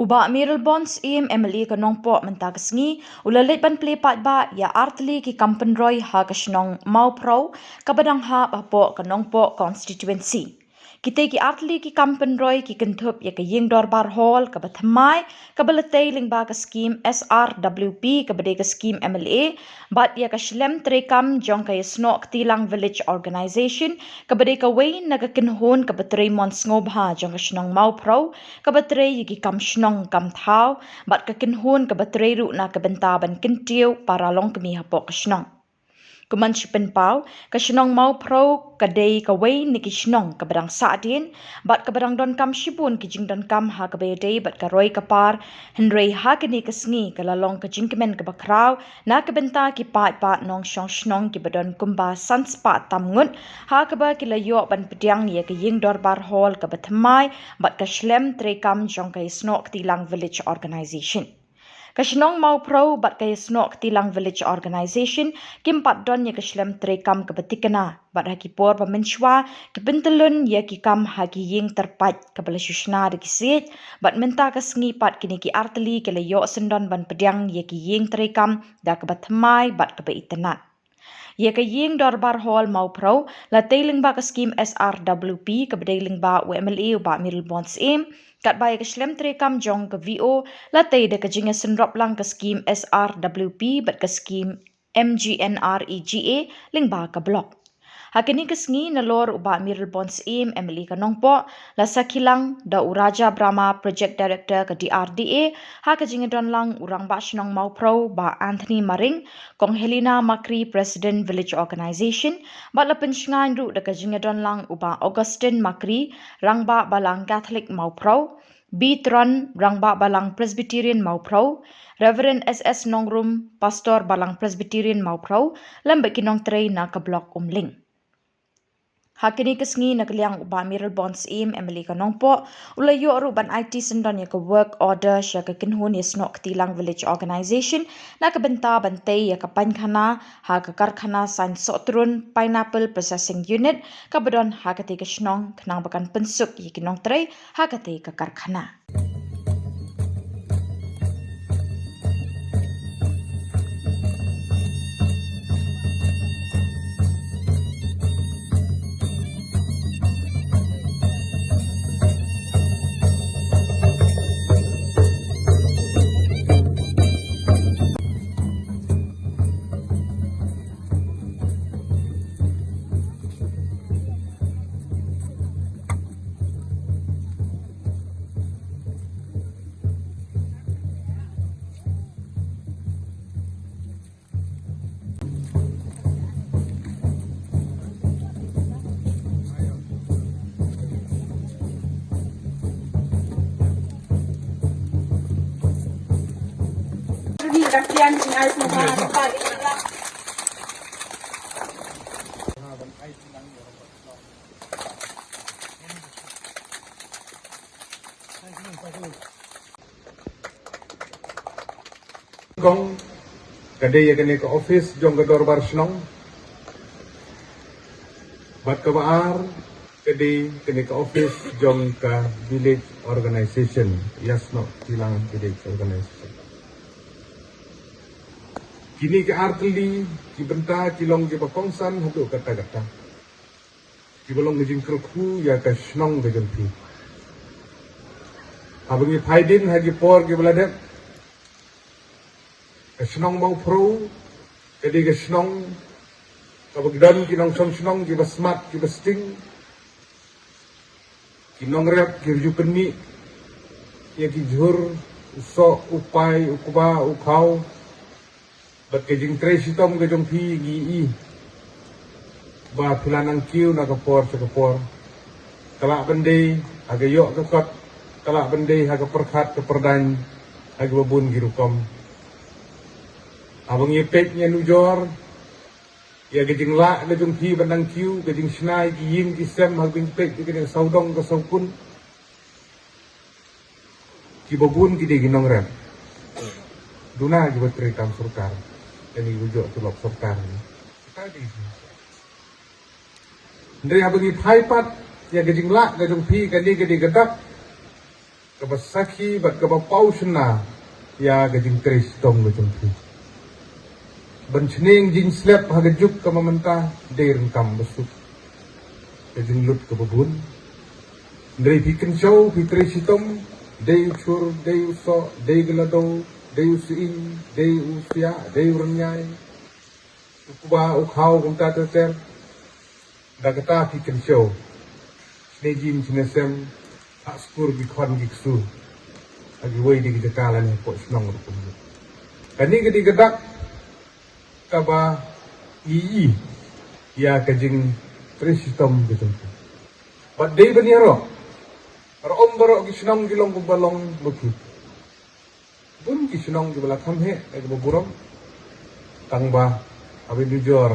Uba Mirror Bonds im Emily kanong po mentagasngi ulalit ban plepat ba ya artli ki kampenroy ha kasnong maupro kabadang ha po kanong po constituency. Kita ki artli ki kampenroy ki kentup ya kaying dorbar hall kabathamai kabalatay lingba ka scheme SRWP kabade ka scheme MLA bat ya ka shlem trekam jong kay snok tilang village organization kabade ka way nagakinhon kabatray mons ngobha jong kasnong maupro kabatray yigi kam shnong kam thao bat ka kinhon kabatray ru na kabentaban kintiw para long kami hapo kasnong. Kuman sipen pau, kasnong mau pro kadai kaway ni kisnong kabadang saadin, bat kabadang don kam shibun kijing don kam ha kabayday bat karoy kapar, henry ha kini kasngi kalalong kajing kemen kabakraw, na kabenta ki pat nong syong shnong ki badon kumba sanspa tamngut, ha kaba kilayo ban pediang ya kaying dorbar hall kabathamai, bat kashlem trekam jong kay snok tilang village organization. Kasnong mau pro bat kay snok tilang village organization kimpat don ya kaslem trekam kebetikana bat haki por pamenshwa kebentelun ya ki kam haki ying terpat kabala shushna de kisit bat menta kasngi pat kini ki artli kelayo sendon ban pediang ya ki ying trekam da kebathamai bat kebeitenat. Ya kaying dorbar hall mau pro la tailing ba ka scheme SRWP kabadailing ba UMLA ba Mirror Bonds im kat ba ka shlem trekam jong ka VO la tay de ka jinga senrop lang ka scheme SRWP bat ka scheme MGNREGA ling ba ka block. Hakini kasngi na lor uba Mirror Bonds im Emily kanongpo la sakilang da Uraja Brahma Project Director ka DRDA ha ka jingadon lang urang ba sinong mau pro ba Anthony Maring kong Helena Makri President Village Organization ba la pensngan ru da ka jingadon lang uba Augustine Makri rang ba balang Catholic mau pro Bitron rang ba balang Presbyterian mau pro Reverend SS Nongrum Pastor balang Presbyterian mau pro lambe kinong tray na ka block umling. Hakini kasngi nakaliang uba Mirror Bonds im Emily kanongpo ulayo aruban IT sendon ya ka work order siya ka kinhun ya snok tilang village organization na kabenta bantay ya ka pankhana ha ka karkhana sain sotrun pineapple processing unit kabadon ha ka te ka snong kanang bakan pensuk ya kinong tray ha ka te ka karkhana. Kasihan sinay mo mga Kong kadai ya kene ke office jong ke dorbar snong bat ke baar kadai kene ke office jong ke village organization yasno tilang village organization kini ke artli ki benta kilong ke pakongsan hadu kata-kata ki bolong ngejing kerku ya ke snong ke jempi abangi faidin hagi por ke beladak Kesnong mau pro, jadi kesnong kabagdan kinong snong kiba smart kiba sting, kinong rep kirju peni, ya kijur usok upai ukuba ukau, bat kejing trace itom kejong pi gi ba pilanang kiu na kapor sa kapor, kalak bendai agayok kakot, kalak bendai haga perkat keperdan haga babun girukom. Abang yepek nya nujor ya gejing la gejong pi bandang kiu gejing snai giying kisem hagbing pek gejing saudong ke saukun ki babun ki de ginong rem duna ki batri kam surkar ini bujo tulok surkar tadi ndri abang ipai pat ya gejing la gejong pi kadi gedi gedak kabasaki bat kabapaushna ya gajing tres tom gajing pi benchning jing slap hagajuk kamamenta derin kam besuk gajing lut kababun dari bikin show fitri sitom day uchur day uso day gelado day usiin day usia day urnyai ukuba ukhau kumta ter dagata bikin show nejim sinesem askur gikon giksu agi wei di gejakalan ko snong rupun kani gedi gedak kaba ii ya kajing trisistom gitu but day baniaro rom baro gisnong gilong balong buki bun gisnong gibala kamhe agi buram tangba abi jujur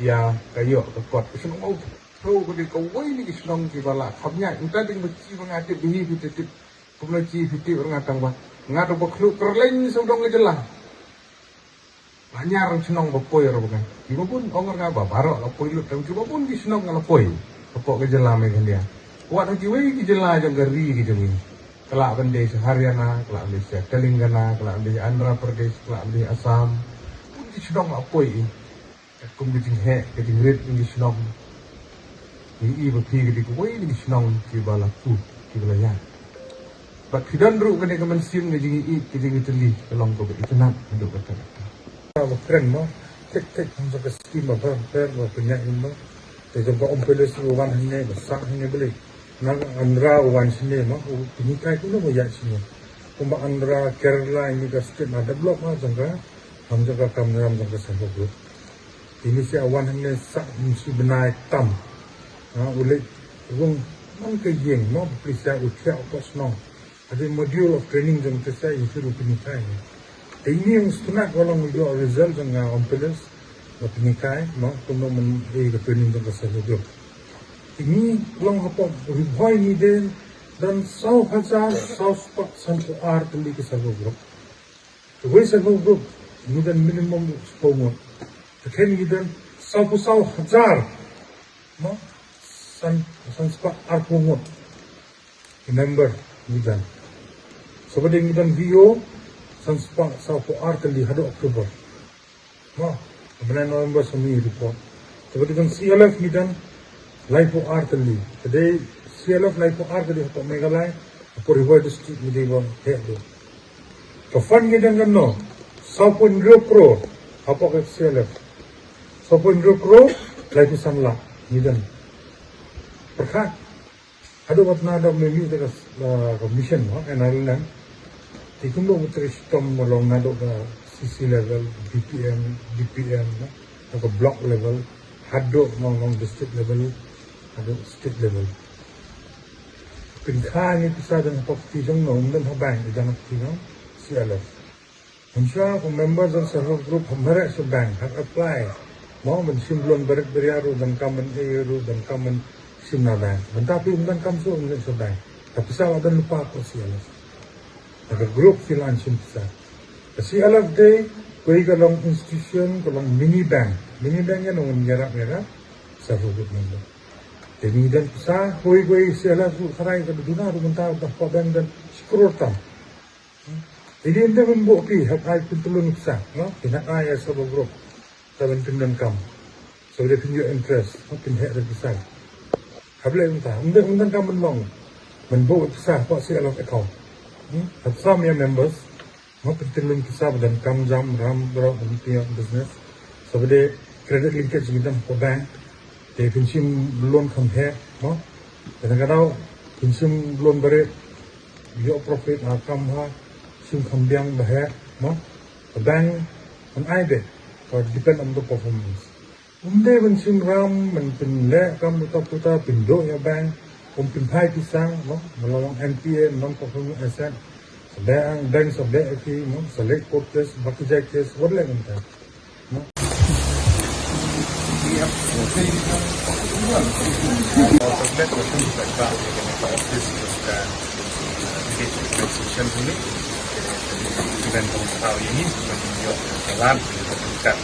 ya kayo kot gisnong mau so gede kawai ni gisnong gibala kamnya inta ding beci mangati bihi fitip kumlaci fitip ngatang ba ngado baklu kerleng sodong ngejelah banyar senong bapoy ro bukan ibu pun ongor ngaba baro lapoi lu tang coba pun gisnong ngalapoi kapok ngejelah megan dia wat haji wei ngejelah jong gari gijemi kelak bende sehariana kelak bende Telangana kelak bende Andhra Pradesh kelak bende Assam pun gisnong lapoi kum gijing he gijing rit gisnong i bagi gede kuai ni senang ki balaku ki balaya but kidan ru kene kaman sim ni jingi i kijing itali kalong ko itu nak hidup kata kalau keren mo tek hang sa skim ba per mo punya imba te jomba ompeles wan hine besar hine beli nang andra wan sine mo ini kai kuno mo ya sine kumba andra Kerala ini ka state na develop ma jangka ham jaga kam ram jangka sa ko ini si awan hine sa musi benai tam ulit rung mang kayeng mo prisa utia opos no ada module of training jang tesa itu rupinikai ini yang sunat kalau video result jang ompeles rupinikai mo kuno men ke training jang tesa video ini long apa ribai ni dan 1,000 spot sampai art li ke sa video the way sa video ni dan minimum spomon tekan ni dan 1,000 mo Sanspa arpungot remember nidan seperti nidan video sanspa sapo arteli hado Oktober kemudian November semi report seperti kan CLF nidan live arteli today CLF live arteli hapo Meghalaya hapo River District ni dewa hedo kafan nidan ganno sapo Indro Pro hapo ke CLF sapo Indro Pro live sanla nidan perkat ada watna ada memi dekat commission NRL tikum lo sistem melong nado ke CC level DPM atau block level hado ngong district level ada state level pinka ni bisa dan property jong nom dan habang jangan tinggal CLF insya members dan server group hamara sa bank have apply mau mensimblon berat beriaru dan common aero dan common Simnaban, tapi undan kamso undan sabay. Tapi sa wadan lupa ko CLF. Nag-group financing sa. Kasi CLF day, kuwi kalong institution, kalong mini bank. Mini bank yan ang ngarap-ngarap sa hugot mundo. Temidan sa kuwi CLF karay ka duna ru tao da pabang dan sekurta. Jadi ente membuki hak ay pintulun sa, no? Pinakaya sa group. Sa bentindan kam. So they pinyo interest, no? Pinhek ra bisa. Habla unta undan kam menlong menbuat kisah pak CLF account some your members mo pentilun kisah dan kam jam ram bro untuk business sebagai credit linkage dengan bank they pinjam loan compare mo kadang-kadang pinjam loan bare yo profit kam ha sim kambiang bahaya mo bank on IB or depend on the performance Umde bensin ram menpinle kam puta pindo ya bang pinpai pisang no melalui NPA non performing asset sedang bank sedang fi no select portes baki jakes wala ngenta no iya okay dan tahun ini menunjuk jalan dekat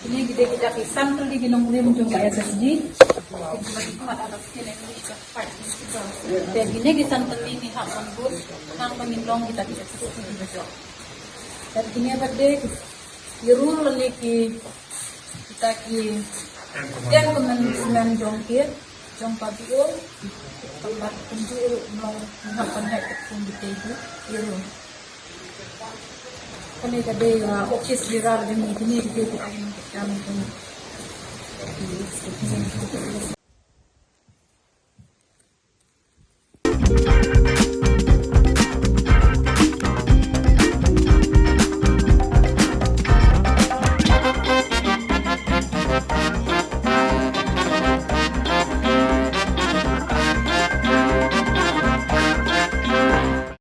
Ini kita kisam tuh di ginong lim jong kaya sesji. Dan gini kisam ini hak lembut, nang pengindong kita bisa sesuatu di besok. Dan gini apa deh? Yerul lelaki kita ki dan kementerian jongkir jong pabio tempat kunjul mau menghapan hak pun di tebu yerul. Kani kade office viral dengan ini kita akan